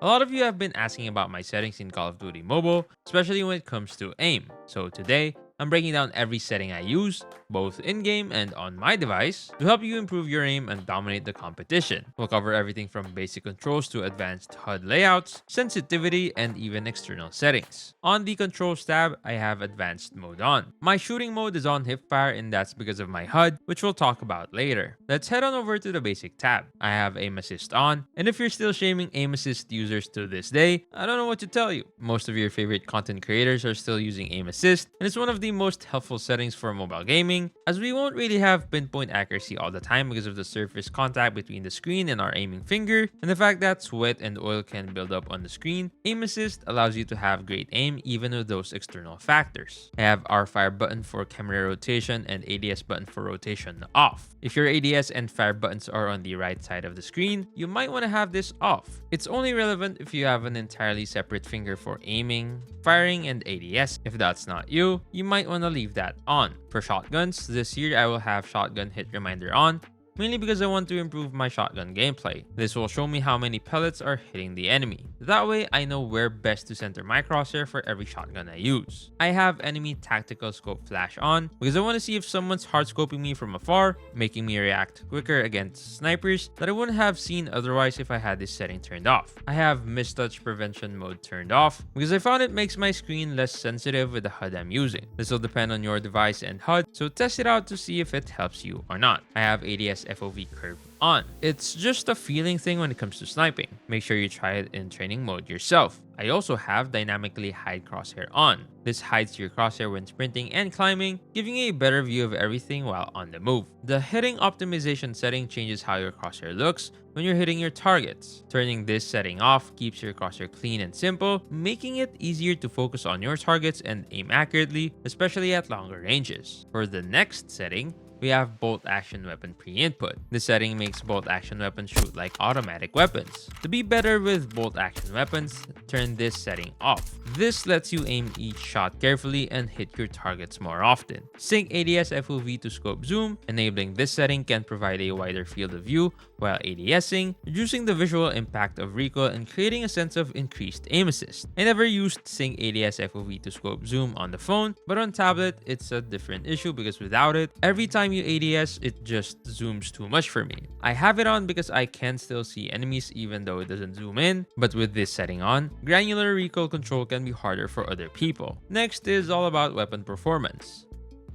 A lot of you have been asking about my settings in Call of Duty Mobile, especially when it comes to aim. So today, I'm breaking down every setting I use, both in-game and on my device, to help you improve your aim and dominate the competition. We'll cover everything from basic controls to advanced HUD layouts, sensitivity, and even external settings. On the controls tab, I have advanced mode on. My shooting mode is on hipfire, and that's because of my HUD, which we'll talk about later. Let's head on over to the basic tab. I have aim assist on, and if you're still shaming aim assist users to this day, I don't know what to tell you. Most of your favorite content creators are still using aim assist, and it's one of the most helpful settings for mobile gaming, as we won't really have pinpoint accuracy all the time because of the surface contact between the screen and our aiming finger, and the fact that sweat and oil can build up on the screen. Aim assist allows you to have great aim even with those external factors. I have R fire button for camera rotation and ADS button for rotation off. If your ADS and fire buttons are on the right side of the screen, you might want to have this off. It's only relevant if you have an entirely separate finger for aiming, firing, and ADS. If that's not you, you might want to leave that on. For shotguns, this year I will have shotgun hit reminder on, mainly because I want to improve my shotgun gameplay. This will show me how many pellets are hitting the enemy. That way, I know where best to center my crosshair for every shotgun I use. I have enemy tactical scope flash on because I want to see if someone's hard scoping me from afar, making me react quicker against snipers that I wouldn't have seen otherwise if I had this setting turned off. I have mistouch prevention mode turned off because I found it makes my screen less sensitive with the HUD I'm using. This will depend on your device and HUD, so test it out to see if it helps you or not. I have ADS FOV curve on. It's just a feeling thing when it comes to sniping. Make sure you try it in training mode yourself. I also have dynamically hide crosshair on. This hides your crosshair when sprinting and climbing, giving you a better view of everything while on the move. The hitting optimization setting changes how your crosshair looks when you're hitting your targets. Turning this setting off keeps your crosshair clean and simple, making it easier to focus on your targets and aim accurately, especially at longer ranges. For the next setting, we have bolt action weapon pre-input. This setting makes bolt action weapons shoot like automatic weapons. To be better with bolt action weapons, turn this setting off. This lets you aim each shot carefully and hit your targets more often. Sync ADS FOV to scope zoom. Enabling this setting can provide a wider field of view while ADSing, reducing the visual impact of recoil and creating a sense of increased aim assist. I never used Sync ADS FOV to scope zoom on the phone, but on tablet, it's a different issue because without it, every time you ADS, it just zooms too much for me. I have it on because I can still see enemies even though it doesn't zoom in, but with this setting on, granular recoil control can be harder for other people. Next is all about weapon performance.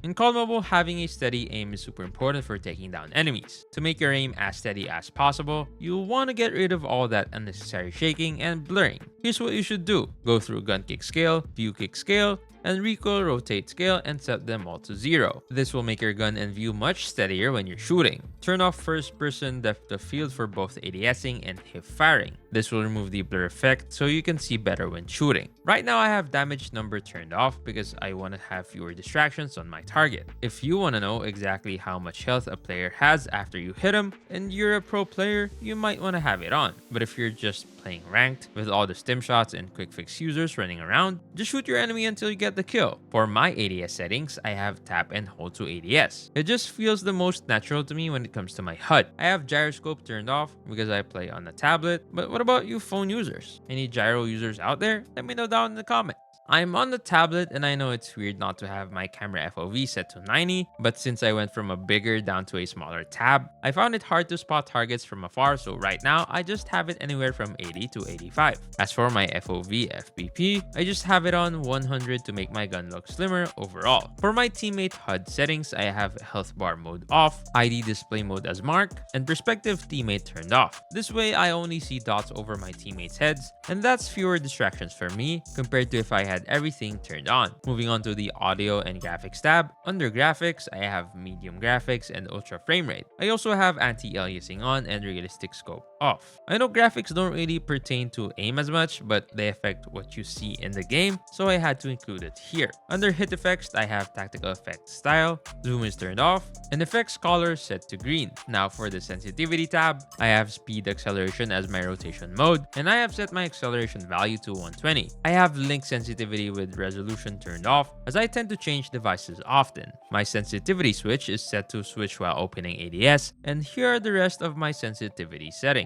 In COD Mobile, having a steady aim is super important for taking down enemies. To make your aim as steady as possible, you'll want to get rid of all that unnecessary shaking and blurring. Here's what you should do. Go through gun kick scale, view kick scale, and recoil rotate scale and set them all to 0. This will make your gun and view much steadier when you're shooting. Turn off first person depth of field for both ADSing and hip firing. This will remove the blur effect so you can see better when shooting. Right now I have damage number turned off because I want to have fewer distractions on my target. If you want to know exactly how much health a player has after you hit him and you're a pro player, you might want to have it on. But if you're just playing ranked with all the stim shots and quick fix users running around, just shoot your enemy until you get the kill. For my ADS settings, I have tap and hold to ADS. It just feels the most natural to me when it comes to my HUD. I have gyroscope turned off because I play on the tablet, but what about you phone users? Any gyro users out there? Let me know down in the comments. I'm on the tablet and I know it's weird not to have my camera FOV set to 90, but since I went from a bigger down to a smaller tab, I found it hard to spot targets from afar, so right now I just have it anywhere from 80 to 85. As for my FOV FPP, I just have it on 100 to make my gun look slimmer overall. For my teammate HUD settings, I have health bar mode off, ID display mode as mark, and perspective teammate turned off. This way I only see dots over my teammates' heads, and that's fewer distractions for me compared to if I had everything turned on. Moving on to the audio and graphics tab. Under graphics, I have medium graphics and ultra frame rate. I also have anti-aliasing on and realistic scope off. I know graphics don't really pertain to aim as much, but they affect what you see in the game, so I had to include it here. Under hit effects, I have tactical effects style, zoom is turned off, and effects color set to green. Now for the sensitivity tab, I have speed acceleration as my rotation mode, and I have set my acceleration value to 120. I have link sensitivity with resolution turned off, as I tend to change devices often. My sensitivity switch is set to switch while opening ADS, and here are the rest of my sensitivity settings.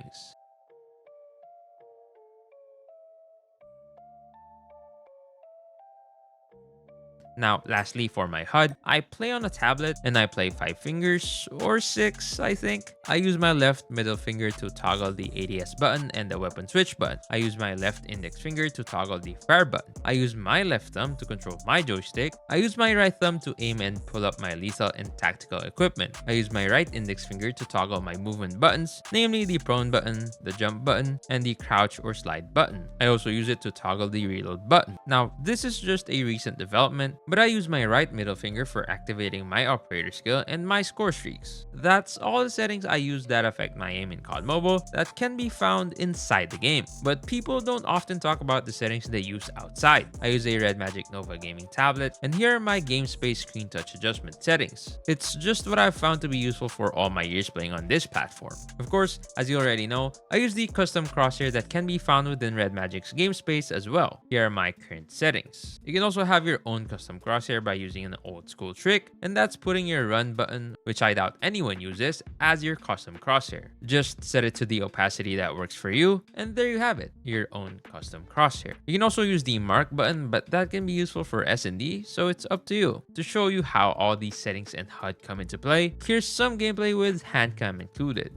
Now, lastly, for my HUD, I play on a tablet and I play 5 fingers or 6, I think. I use my left middle finger to toggle the ADS button and the weapon switch button. I use my left index finger to toggle the fire button. I use my left thumb to control my joystick. I use my right thumb to aim and pull up my lethal and tactical equipment. I use my right index finger to toggle my movement buttons, namely the prone button, the jump button, and the crouch or slide button. I also use it to toggle the reload button. Now, this is just a recent development, but I use my right middle finger for activating my operator skill and my score streaks. That's all the settings I use that affect my aim in COD Mobile that can be found inside the game, but people don't often talk about the settings they use outside. I use a Red Magic Nova gaming tablet, and here are my game space screen touch adjustment settings. It's just what I've found to be useful for all my years playing on this platform. Of course, as you already know, I use the custom crosshair that can be found within Red Magic's game space as well. Here are my current settings. You can also have your own custom crosshair by using an old school trick, and that's putting your run button, which I doubt anyone uses, as your custom crosshair. Just set it to the opacity that works for you, and there you have it, your own custom crosshair. You can also use the mark button, but that can be useful for S&D, so it's up to you. To show you how all these settings and HUD come into play, here's some gameplay with handcam included.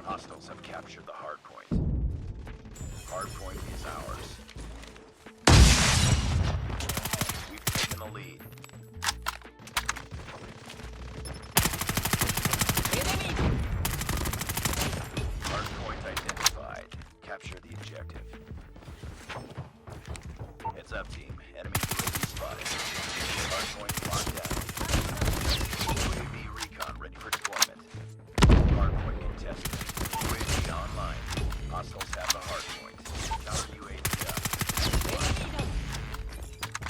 Hostiles have captured the hard point. Hard point is ours. We've taken the lead. Hard point identified. Capture the objective. Heads up, team. Enemy UAV spotted. Hard point locked down. UAV recon ready for deployment. Hard point contested. UAV online. Hostiles have the hard point. Counter UAV up.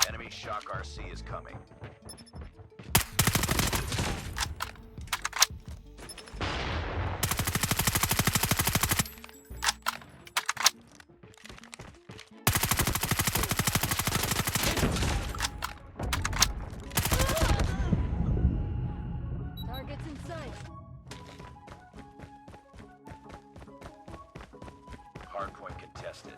Enemy shock RC is coming. Targets in sight. Hardpoint contested.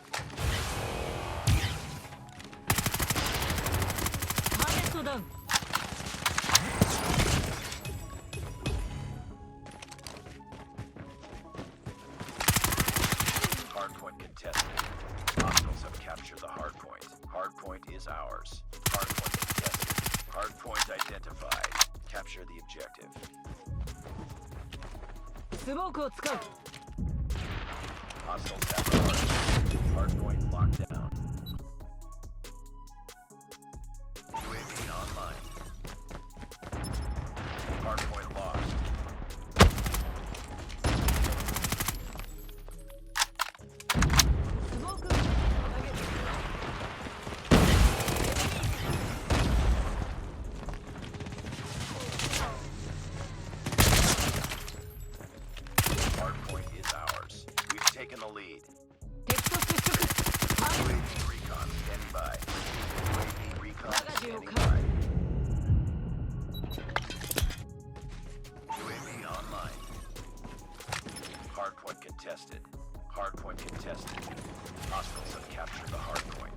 Target down. Hardpoint contested. Hostiles have captured the hardpoint. Hardpoint is ours. Hardpoint contested. Hardpoint identified. Capture the objective. スモークを使う。 Hostiles have the hardpoint. Hardpoint locked down. UAV online. Hardpoint lost. Hardpoint is ours. We've taken the lead. 敵と接触。 UAV recon standing by. UAV recon standing by. UAV online. Hardpoint contested. Hardpoint contested. Hostiles have captured the hardpoint.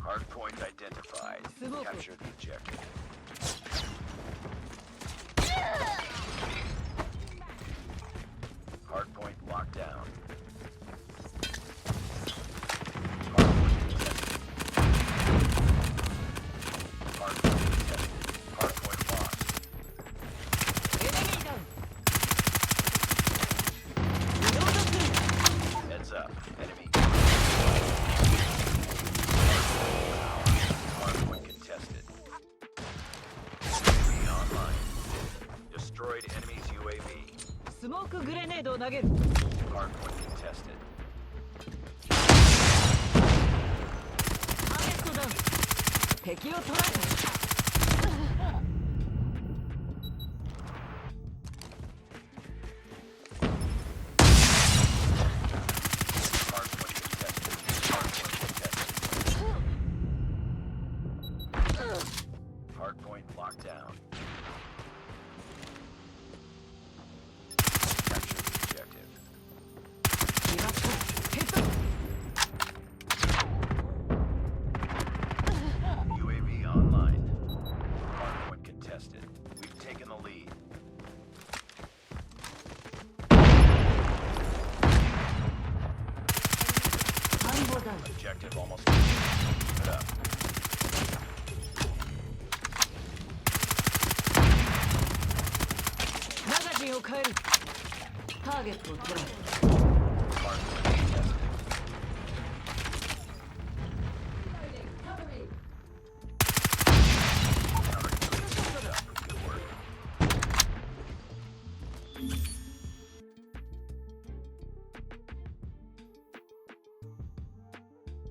Hardpoint identified. Smoke. Capture the objective. Hardpoint locked down. Hardpoint contested. Hardpoint lost. Enemy down. Reloading. Heads up. Enemy. Hardpoint contested. UAV online. Destroyed enemy's UAV. スモークグレネードを投げる。 Hardpoint contested. ターゲットダウン。敵を捉えた。 Hardpoint contested. Hardpoint contested. Hardpoint locked down. Capture the objective. 決まった。ヘッド。 UAV online. Hardpoint contested. We've taken the lead. Tango down. Objective almost complete. Keep it up. マガジンを変える。ターゲットを捉える。 Hardpoint contested.